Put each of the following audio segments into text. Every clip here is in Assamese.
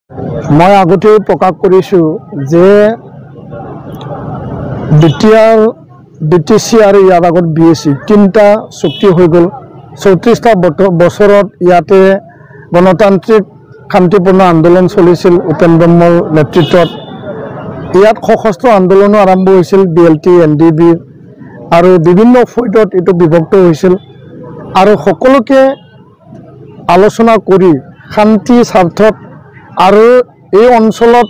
मैं आगते प्रकाश करिछु जे BTC और यार आगत BSc तीनटा चुक्ति हो गल 34टा बछरत इयाते गणतांत्रिक शांतिपूर्ण आंदोलन चलिছিল उपेन्द्र ब्रह्मर नेतृत्वत इयात सशस्त्र आंदोलन आरम्भ होइছিল BLT NDB और विभिन्न फैदत इतो विभक्त होइছিল और सकलोके आलोचना करी शांति स्वार्थत और এই অঞ্চলত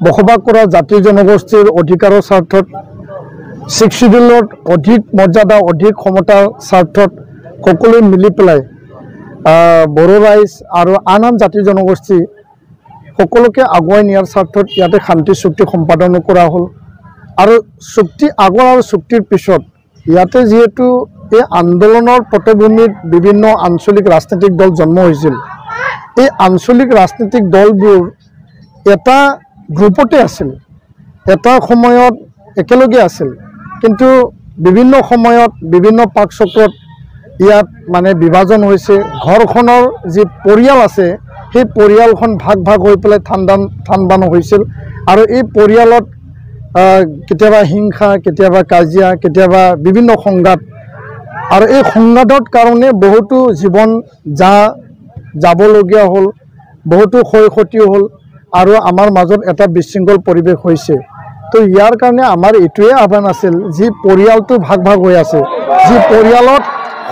বসবাস কৰা জাতি জনগোষ্ঠীৰ অধিকাৰৰ স্বাৰ্থত 6 শিডিউলত অধিক মৰ্যাদা অধিক ক্ষমতাৰ স্বাৰ্থত সকলোৱে মিলি পেলাই বড়ো ৰাইজ আৰু আন আন জাতি জনগোষ্ঠী সকলোকে আগুৱাই নিয়াৰ স্বাৰ্থত ইয়াতে শান্তি চুক্তি সম্পাদন কৰা হ'ল আৰু চুক্তি আগৰ আৰু চুক্তিৰ পিছত ইয়াতে যেহেতু এই আন্দোলনৰ পটভূমিত বিভিন্ন আঞ্চলিক ৰাজনৈতিক দল জন্ম হৈছিল এই আঞ্চলিক ৰাজনৈতিক দলবোৰ এটা গ্ৰুপতে আছিল এটা সময়ত একেলগে আছিল কিন্তু বিভিন্ন সময়ত বিভিন্ন পাক চক্ৰত ইয়াত মানে বিভাজন হৈছে ঘৰখনৰ যে পৰিয়াল আছে সেই পৰিয়ালখন ভাগ ভাগ হৈ পেলাই থানবান হৈছিল আৰু এই পৰিয়ালত কেতিয়াবা হিংসা কেতিয়াবা কাজিয়া কেতিয়াবা বিভিন্ন সংঘাত আৰু এই সংঘাতৰ কাৰণে বহুতো জীৱন যাবলগীয়া হ'ল বহুতো ক্ষয়ক্ষতি হ'ল আৰু আমাৰ মাজত এটা বিশৃংখল পৰিৱেশ হৈছে তো ইয়াৰ কাৰণে আমাৰ এটোৱে আহ্বান আছিল যে পৰিয়ালটো ভাগ ভাগ হৈ আছে যে পৰিয়ালত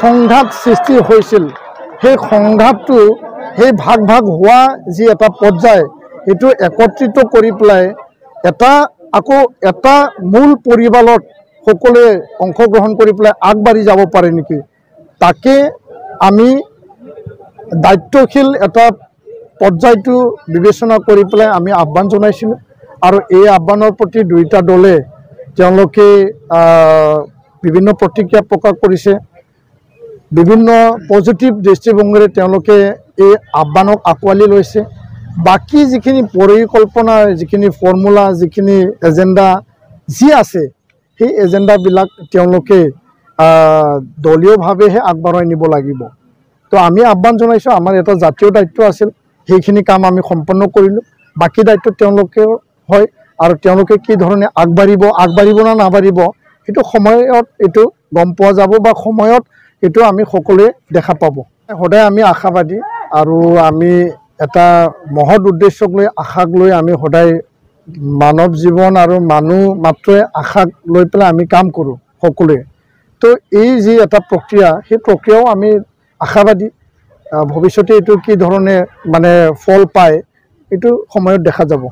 সংঘাত সৃষ্টি হৈছিল সেই সংঘাতটো সেই ভাগ ভাগ হোৱা যে এটা পৰ্যায় এটো একত্ৰিত কৰি পেলাই এটা মূল পৰিয়ালত সকলোৱে অংশগ্ৰহণ কৰি পেলাই আগবাঢ়ি যাব পাৰে নেকি তাকে আমি দায়িত্বশীল এটা পৰ্যায়টো বিবেচনা কৰি পেলাই আমি আহ্বান জনাইছিল আৰু এই আহ্বানৰ প্ৰতি দুইটা দলে তেওঁলোকে বিভিন্ন প্ৰতিক্ৰিয়া প্ৰকাশ কৰিছে বিভিন্ন পজিটিভ দৃষ্টিভংগীৰে তেওঁলোকে এই আহ্বানক আকোৱালি লৈছে বাকি যিখিনি পৰিকল্পনা যিখিনি ফৰ্মুলা যিখিনি এজেন্ডা যি আছে সেই এজেন্ডাবিলাক তেওঁলোকে দলীয়ভাৱেহে আগবঢ়াই নিব লাগিব তো আমি আহ্বান জনাইছো আমাৰ এটা জাতীয় দায়িত্ব আছিল সেইখিনি কাম আমি সম্পন্ন কৰিলো বাকি দায়িত্ব তেওঁলোকে হয় আৰু তেওঁলোকে কি ধৰণে আগবাঢ়িব না নাবাঢ়িব এটো সময়ত এটো গম পোৱা যাব বা সময়ত এটো আমি সকলোৱে দেখা পাব সদায় আমি আশাবাদী আৰু আমি এটা মহৎ উদ্দেশ্যক লৈ আশাক লৈ আমি সদায় মানৱ জীৱন আৰু মানুহ মাত্ৰই আশাক লৈ পেলাই আমি কাম কৰো সকলোৱে তো এই যে এটা প্ৰক্ৰিয়া সেই প্ৰক্ৰিয়াও আমি আশাবাদী ভৱিষ্যতে এটো কি ধৰণে মানে ফল পায় এটো সময়ত দেখা যাব।